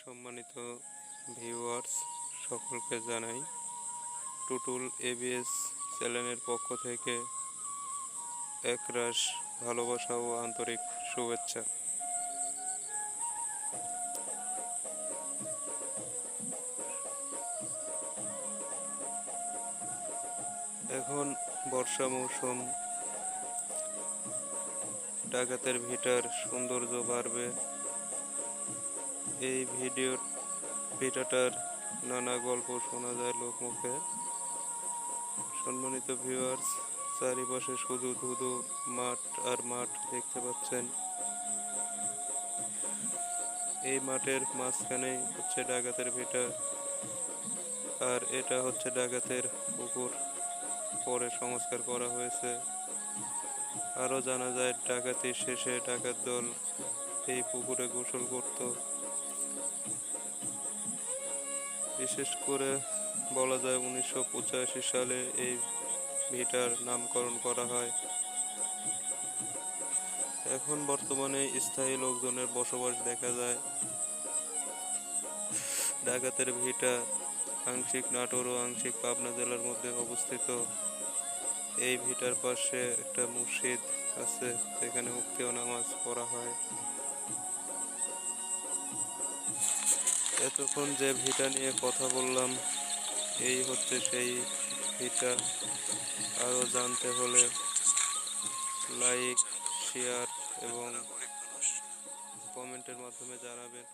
সম্মানিত ভিউয়ার্স, সকলকে জানাই টুটুল এবিএস চ্যানেলের পক্ষ থেকে একরাশ ভালোবাসা ও আন্তরিক শুভেচ্ছা। এখন বর্ষা মৌসুম, ডাকাতের ভিটার সৌন্দর্য বাড়বে। এই ভিটাটার নানা গল্প শোনা যায় লোকমুখে। সম্মানিত ভিউয়ার্স, চারিপাশে শুধু ধুধু মাঠ আর মাঠ দেখতে পাচ্ছেন। এই মাঠের মাঝখানেই হচ্ছে ডাকাতের ভিটা, আর এটা হচ্ছে ডাকাতের পুকুর। পরে সংস্কার করা হয়েছে। আরও জানা যায়, ডাকাতি শেষে ডাকাত দল এই পুকুরে গোসল করত। বিশেষ করে বলা যায় 1985 সালে এই ভিটার নামকরণ করা হয়। এখন বর্তমানে স্থায়ী লোকজনের বসবাস দেখা যায়। ডাকাতের ভিটা আংশিক নাটোর ও আংশিক পাবনা জেলার মধ্যে অবস্থিত। এই ভিটার পাশে একটা মসজিদ আছে, যেখানে উক্তি ও নামাজ পড়া হয়। এতক্ষণ যে ভিটা নিয়ে কথা বললাম, এই হচ্ছে সেই ভিটা। আরও জানতে হলে লাইক, শেয়ার এবং কমেন্টের মাধ্যমে জানাবেন।